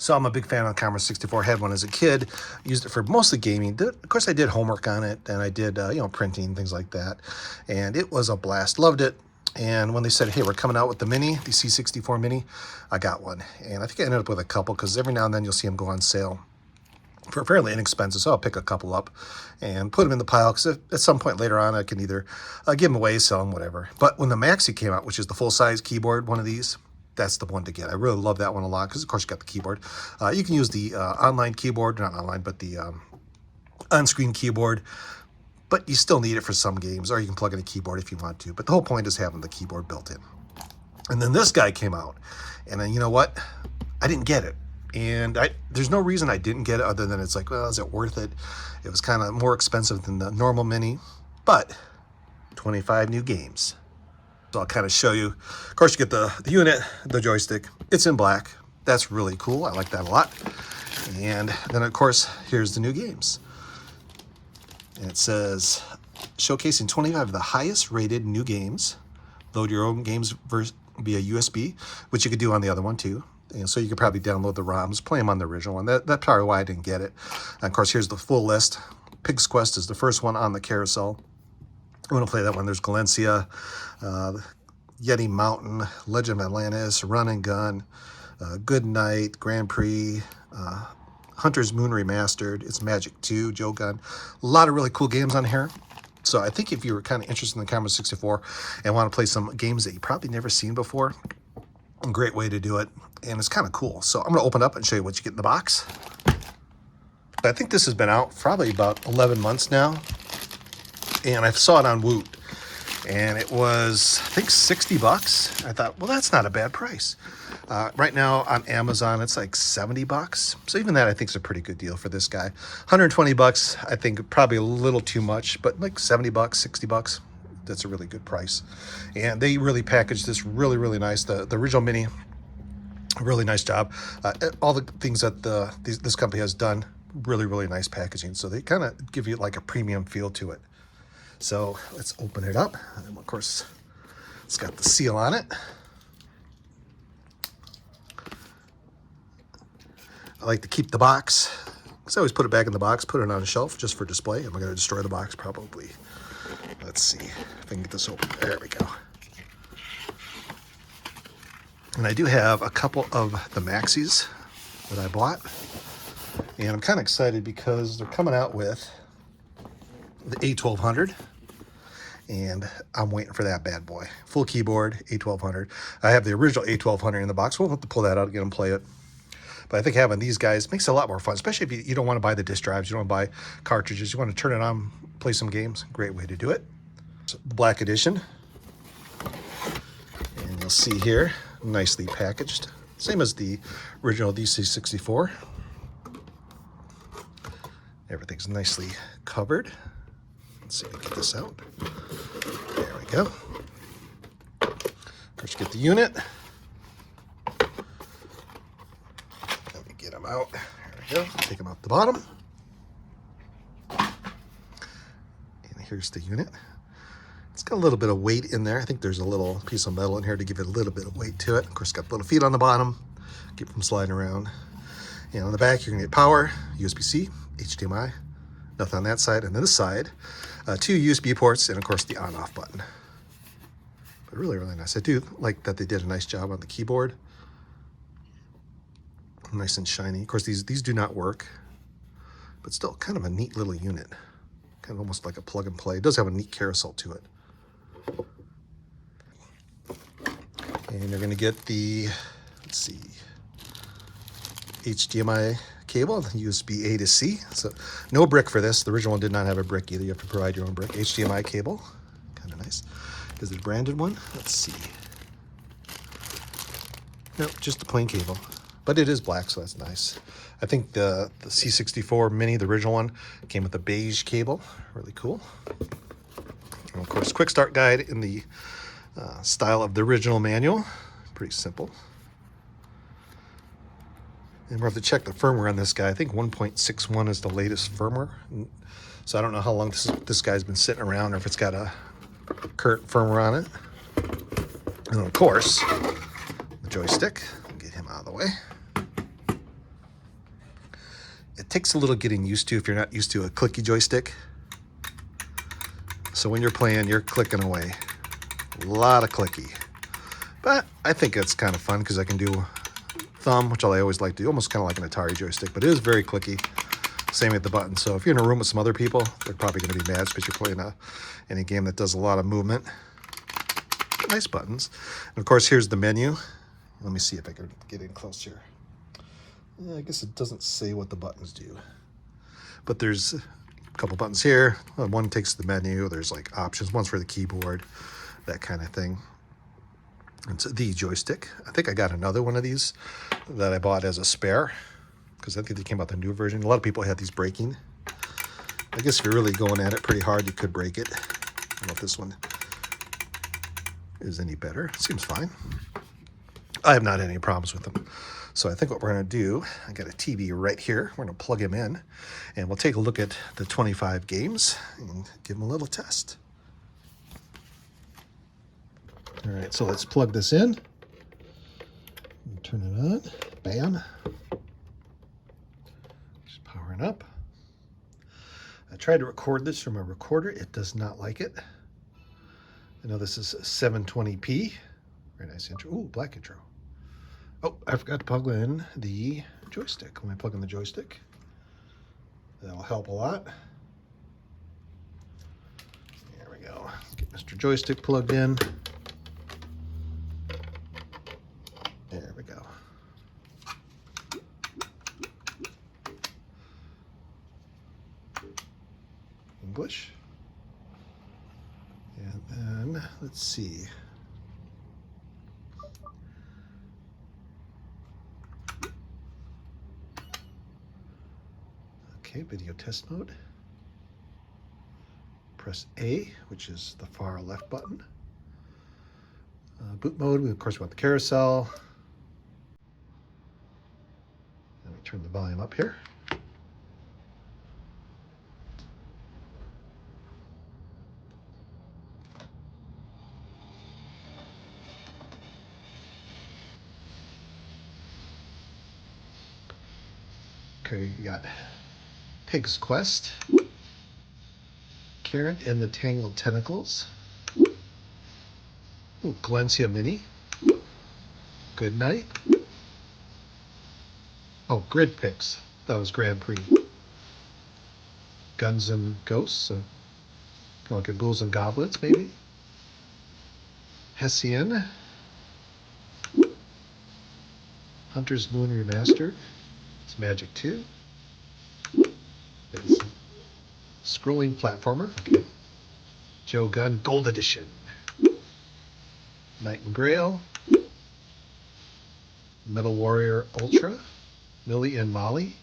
So I'm a big fan of the Commodore 64. Had one as a kid. Used it for mostly gaming. Of course, I did homework on it, and I did printing, things like that. And it was a blast. Loved it. And when they said, hey, we're coming out with the Mini, the C64 Mini, I got one. And I think I ended up with a couple because every now and then you'll see them go on sale for fairly inexpensive. So I'll pick a couple up and put them in the pile because at some point later on I can either give them away, sell them, whatever. But when the Maxi came out, which is the full-size keyboard, one of these, that's the one to get. I really love that one a lot because, of course, you got the keyboard. You can use the online keyboard, not online, but the on-screen keyboard. But you still need it for some games, or you can plug in a keyboard if you want to. But the whole point is having the keyboard built in. And then this guy came out, and then you know what? I didn't get it. And there's no reason I didn't get it other than it's like, well, is it worth it? It was kind of more expensive than the normal Mini, but 25 new games. So I'll kind of show you. Of course, you get the unit, the joystick. It's in black. That's really cool. I like that a lot. And then, of course, here's the new games. And it says, showcasing 25 of the highest rated new games. Load your own games via USB, which you could do on the other one too. And so you could probably download the ROMs, play them on the original one. That's probably why I didn't get it. And of course, here's the full list. Pig's Quest is the first one on the carousel. I'm going to play that one. There's Galencia, Yeti Mountain, Legend of Atlantis, Run and Gun, Good Night, Grand Prix, Hunter's Moon Remastered, it's Magic 2, Joe Gun. A lot of really cool games on here. So I think if you were kind of interested in the Commodore 64 and want to play some games that you probably never seen before, a great way to do it. And it's kind of cool. So I'm going to open up and show you what you get in the box. I think this has been out probably about 11 months now. And I saw it on Woot. And it was, I think, 60 bucks. I thought, well, that's not a bad price. Right now on Amazon, it's like 70 bucks. So even that, I think, is a pretty good deal for this guy. 120 bucks, I think, probably a little too much, but like 70 bucks, 60 bucks, that's a really good price. And they really packaged this really, really nice. The original Mini, really nice job. All the things that this company has done, really, really nice packaging. So they kind of give you like a premium feel to it. So let's open it up. And of course, it's got the seal on it. I like to keep the box, because I always put it back in the box, put it on a shelf just for display. Am I going to destroy the box? Probably. Let's see if I can get this open. There we go. And I do have a couple of the Maxis that I bought. And I'm kind of excited because they're coming out with the A1200. And I'm waiting for that bad boy. Full keyboard, A1200. I have the original A1200 in the box. We'll have to pull that out again and play it. But I think having these guys makes it a lot more fun, especially if you don't want to buy the disk drives, you don't want to buy cartridges, you want to turn it on, play some games. Great way to do it. So the black edition. And you'll see here, nicely packaged. Same as the original TheC64. Everything's nicely covered. Let's see if we can get this out. There we go. Of course, you get the unit. Let me get them out. There we go. Take them out the bottom. And here's the unit. It's got a little bit of weight in there. I think there's a little piece of metal in here to give it a little bit of weight to it. Of course, it's got little feet on the bottom. Keep them sliding around. And on the back, you're going to get power, USB-C, HDMI. Nothing on that side. And then this side, 2 USB ports, and of course the on-off button. But really, really nice. I do like that they did a nice job on the keyboard. Nice and shiny. Of course, these do not work, but still kind of a neat little unit. Kind of almost like a plug and play. It does have a neat carousel to it. And you're going to get the, let's see, HDMI cable, USB A to C. So no brick for this. The original one did not have a brick either. You have to provide your own brick. HDMI cable, kind of nice. Is it a branded one? Let's see. Nope, just the plain cable. But it is black, so that's nice. I think the C64 Mini, the original one, came with a beige cable. Really cool. And of course, quick start guide in the style of the original manual. Pretty simple. And we'll have to check the firmware on this guy. I think 1.61 is the latest firmware. So I don't know how long this guy's been sitting around or if it's got a current firmware on it. And of course, the joystick. Get him out of the way. It takes a little getting used to if you're not used to a clicky joystick. So when you're playing, you're clicking away. A lot of clicky. But I think it's kind of fun because I can do thumb, which I always like to do, almost kind of like an Atari joystick, but it is very clicky. Same with the buttons. So if you're in a room with some other people, they're probably going to be mad because you're playing any game that does a lot of movement. Nice buttons. And of course, here's the menu. Let me see if I can get in close here. I guess it doesn't say what the buttons do, but there's a couple buttons here. One takes the menu. There's like options. One's for the keyboard, that kind of thing. It's the joystick. I think I got another one of these that I bought as a spare because I think they came out the new version. A lot of people had these breaking. I guess if you're really going at it pretty hard, you could break it. I don't know if this one is any better. It seems fine. I have not had any problems with them. So I think what we're going to do, I got a TV right here. We're going to plug him in, and we'll take a look at the 25 games and give them a little test. All right, so let's plug this in. Turn it on. Bam. Just powering up. I tried to record this from a recorder. It does not like it. I know this is 720p. Very nice intro. Ooh, black intro. Oh, I forgot to plug in the joystick. When I plug in the joystick, that'll help a lot. There we go. Let's get Mr. Joystick plugged in. There we go. English. And then, let's see. Okay, video test mode. Press A, which is the far left button. Boot mode, we of course want the carousel. Let me turn the volume up here. Okay, you got Pig's Quest, Karen and the Tangled Tentacles, Glencia Mini, Good Night. Oh, Grid Picks. That was Grand Prix. Guns and Ghosts. Kind of like a Ghouls and Goblins, maybe. Hessian. Hunter's Moon Remastered. It's Magic 2. It's scrolling platformer. Okay. Joe Gunn Gold Edition. Knight and Grail. Metal Warrior Ultra. Millie and Molly.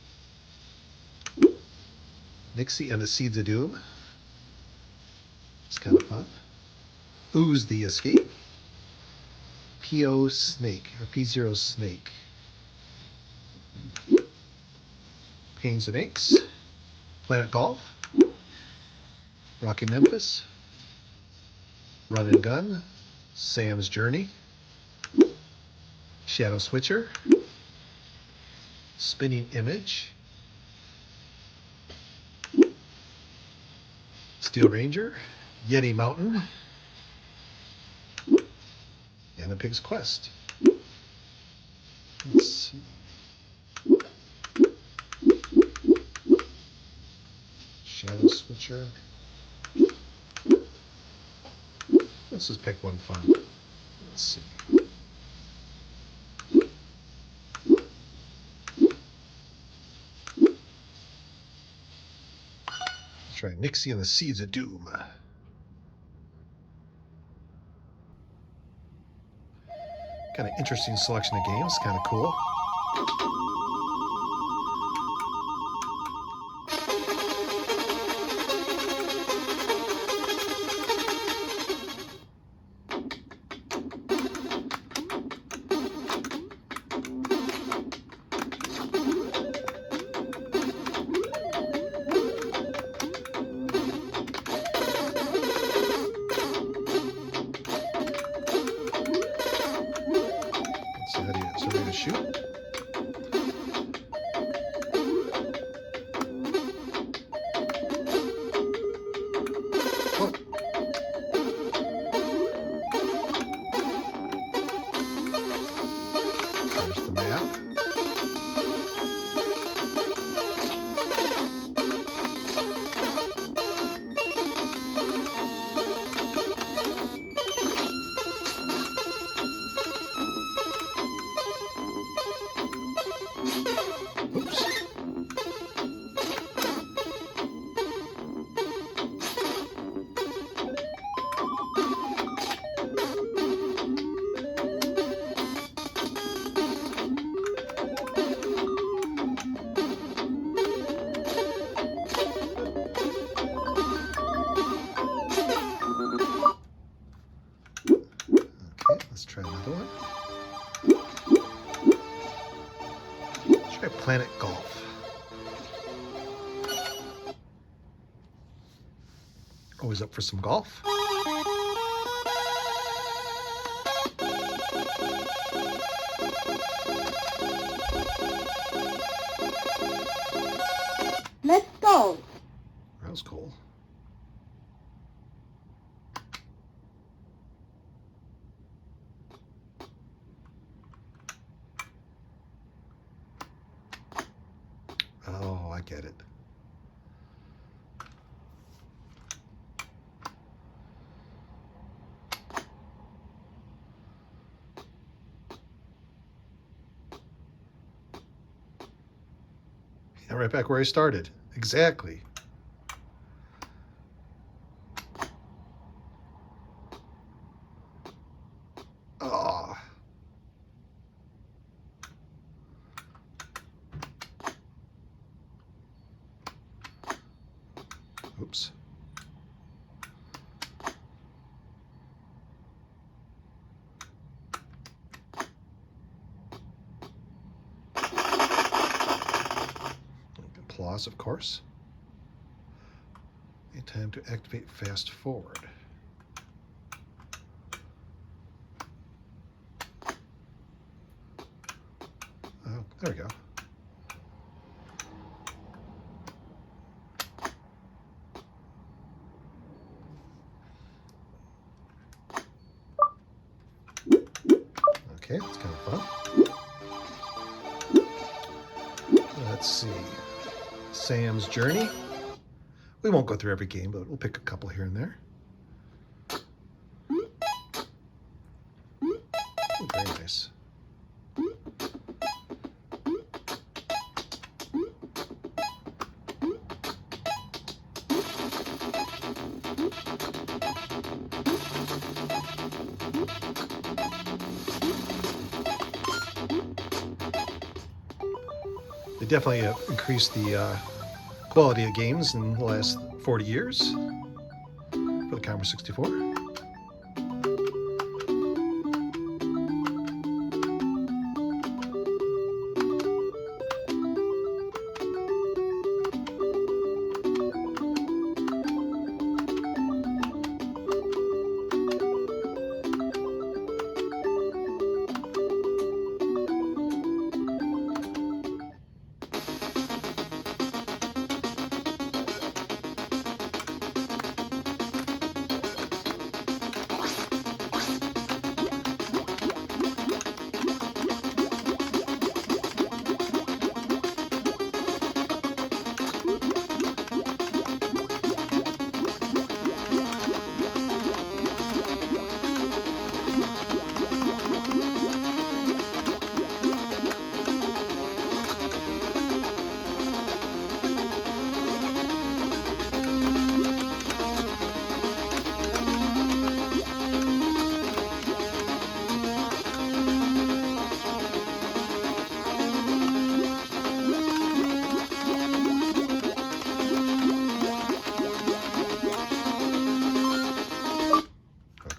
Nixie and the Seeds of Doom. It's kind of fun. Ooze the Escape. P.O. Snake, or P0 Snake. Pains and Aches. Planet Golf. Rocky Memphis. Run and Gun. Sam's Journey. Shadow Switcher. Spinning Image. Steel Ranger. Yeti Mountain. And the Pig's Quest. Let's see. Shadow Switcher. Let's just pick one fun. Let's see. Let's try Nixie and the Seeds of Doom. Kind of interesting selection of games, kind of cool. So ready to shoot. Try another one. Let's try Planet Golf. Always up for some golf. Let's go. That was cool. Oh, I get it. Yeah, right back where I started. Exactly. Oh. Oops. Applause, of course. And time to activate fast forward. Oh, there we go. Okay, that's kind of fun. Let's see. Sam's Journey. We won't go through every game, but we'll pick a couple here and there. Ooh, very nice. They definitely have increased the quality of games in the last 40 years for the Commodore 64.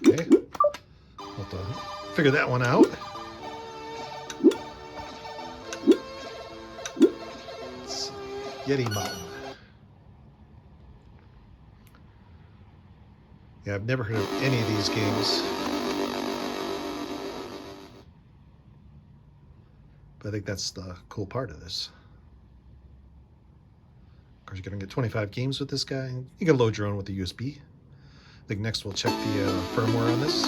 Okay, we'll have to figure that one out. Let's see. Yeti Mountain. Yeah, I've never heard of any of these games, but I think that's the cool part of this. Of course, you're going to get 25 games with this guy. You can load your own with the USB. I think next we'll check the firmware on this.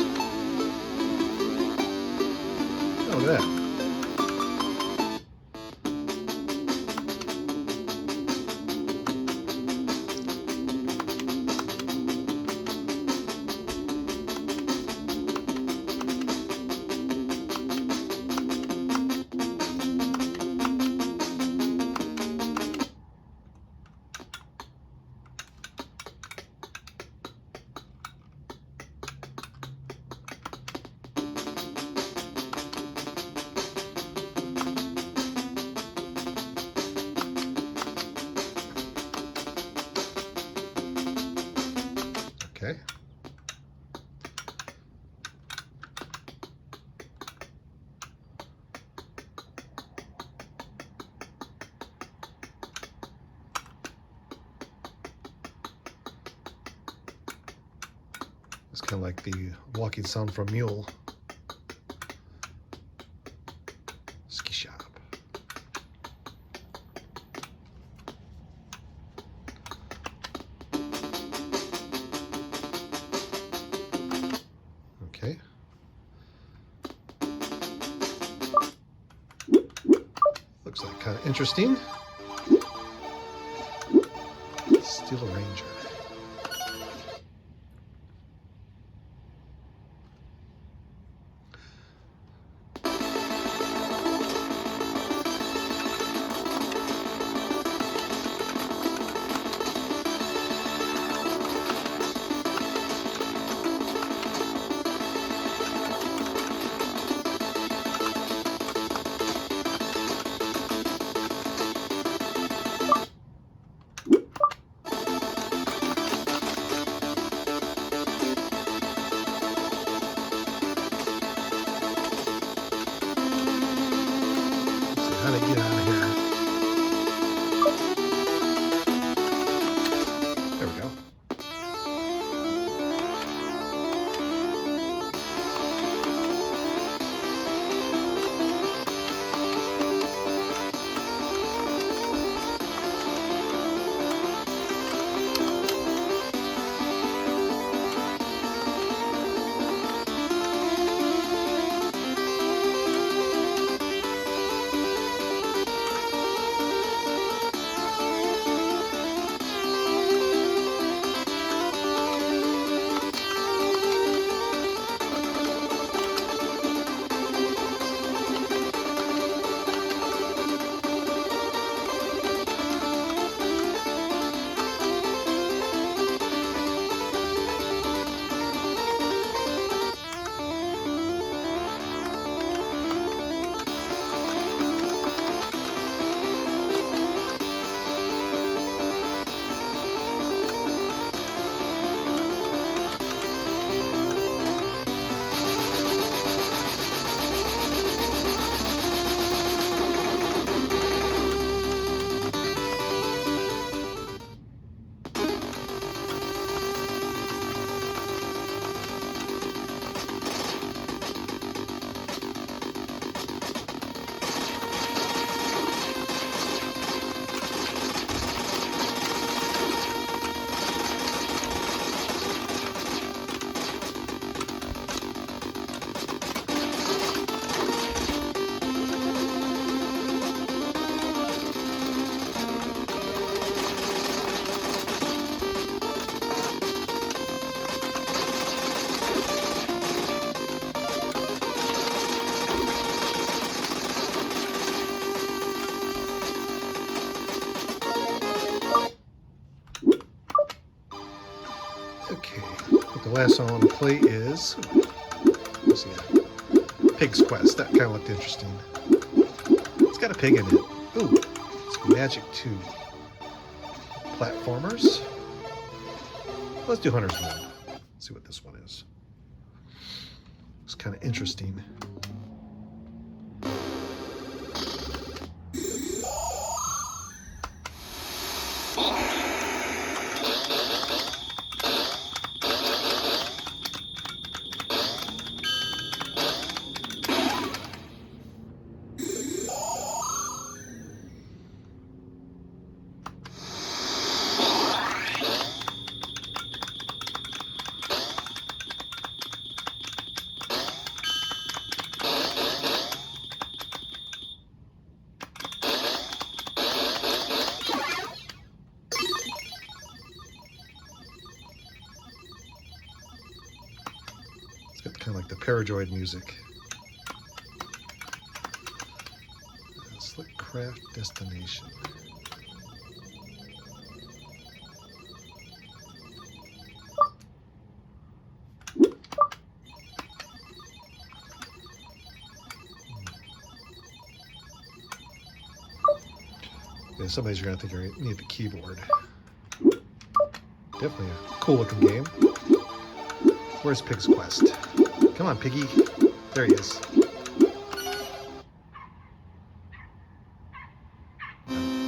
Oh, look at that. It's kind of like the walking sound from mule. Ski shop. Okay. Looks like kind of interesting. Steel Ranger. How to get out of here. There we go. Okay, the last one I want to play is, let's see, Pig's Quest. That kind of looked interesting. It's got a pig in it. Ooh, it's Magic 2. Platformers. Let's do Hunter's Moon. Let's see what this one is. It's kind of interesting. Kind of like the Parajoid music. Slick Craft Destination. Yeah, some days you're gonna think you need the keyboard. Definitely a cool looking game. Where's Pig's Quest? Come on, Piggy. There he is.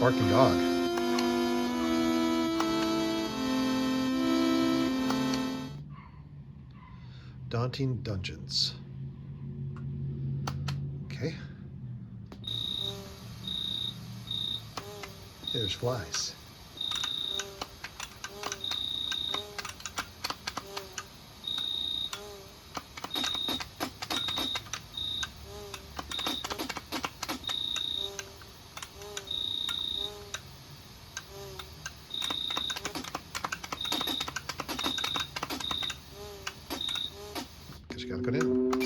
Barking dog. Daunting Dungeons. Okay. There's flies. Guess you gotta go down.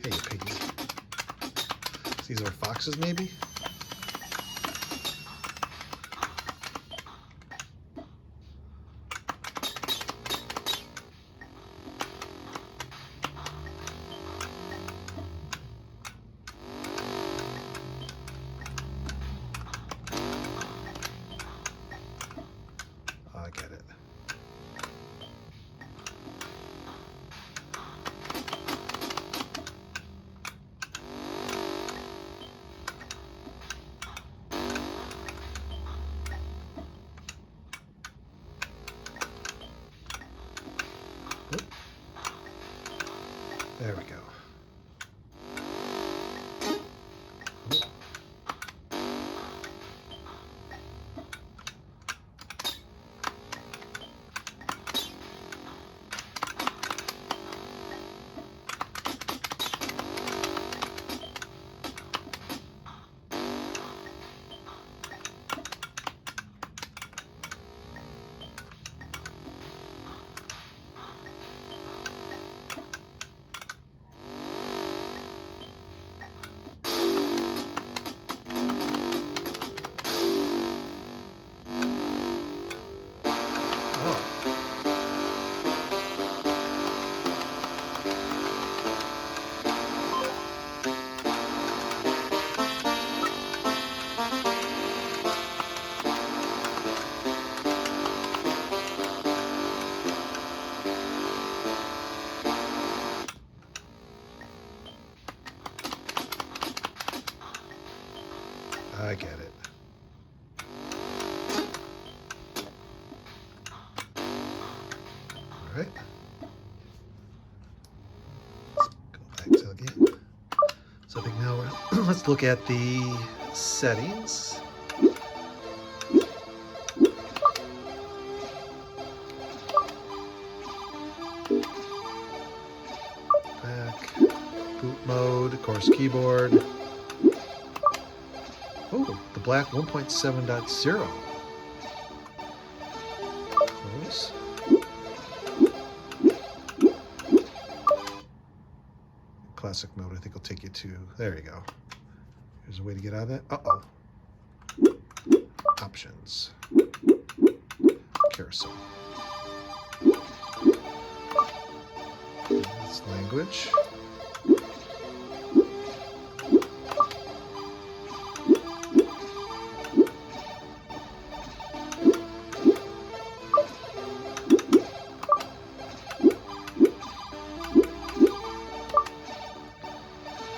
Hey, piggy. These are foxes, maybe? I get it. Oop. There we go. Oop. I get it. All right. Go back to the game. So I think now let's look at the settings. Back, boot mode, of course, keyboard. Oh, the black 1.7.0. Close. Classic mode, I think will take you to, there you go. There's a way to get out of that. Uh-oh. Options. Carousel. That's language.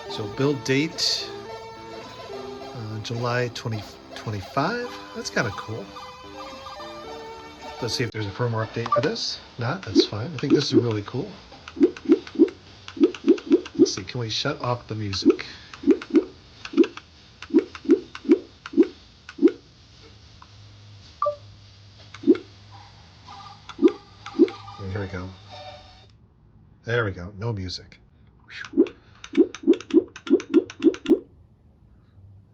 So build date, July 2025. That's kind of cool. Let's see if there's a firmware update for this. Not, that's fine. I think this is really cool. Let's see, can we shut off the music? Here we go. There we go, no music. Whew.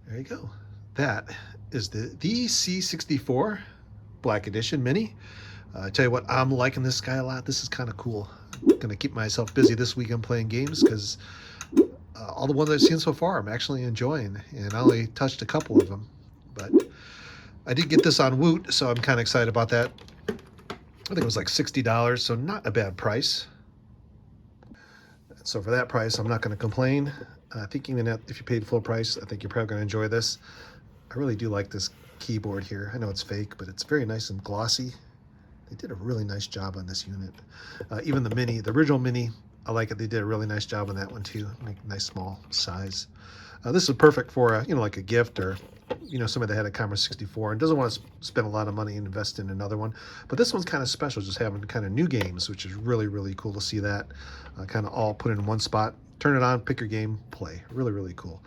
There you go. That is the TheC64 Black Edition Mini. I tell you what, I'm liking this guy a lot. This is kind of cool. I'm going to keep myself busy this weekend playing games because all the ones I've seen so far I'm actually enjoying. And I only touched a couple of them. But I did get this on Woot, so I'm kind of excited about that. I think it was like $60, so not a bad price. So for that price, I'm not going to complain. I think even if you paid full price, I think you're probably going to enjoy this. I really do like this keyboard here. I know it's fake, but it's very nice and glossy. They did a really nice job on this unit. Even the Mini, the original Mini, I like it. They did a really nice job on that one too. Make a nice small size. This is perfect for like a gift, or somebody that had a Commodore 64 and doesn't want to spend a lot of money and invest in another one. But this one's kind of special, just having kind of new games, which is really, really cool to see that kind of all put in one spot. Turn it on, pick your game, play. Really, really cool.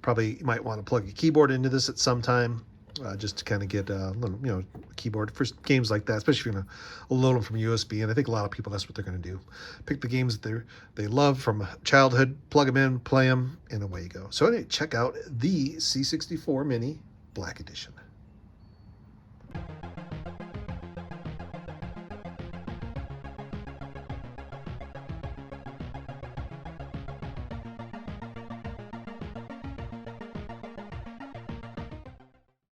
Probably you might want to plug a keyboard into this at some time, just to kind of get a little, keyboard for games like that, especially if you're going to load them from USB. And I think a lot of people, that's what they're going to do. Pick the games that they love from childhood, plug them in, play them, and away you go. So anyway, check out the C64 Mini Black Edition.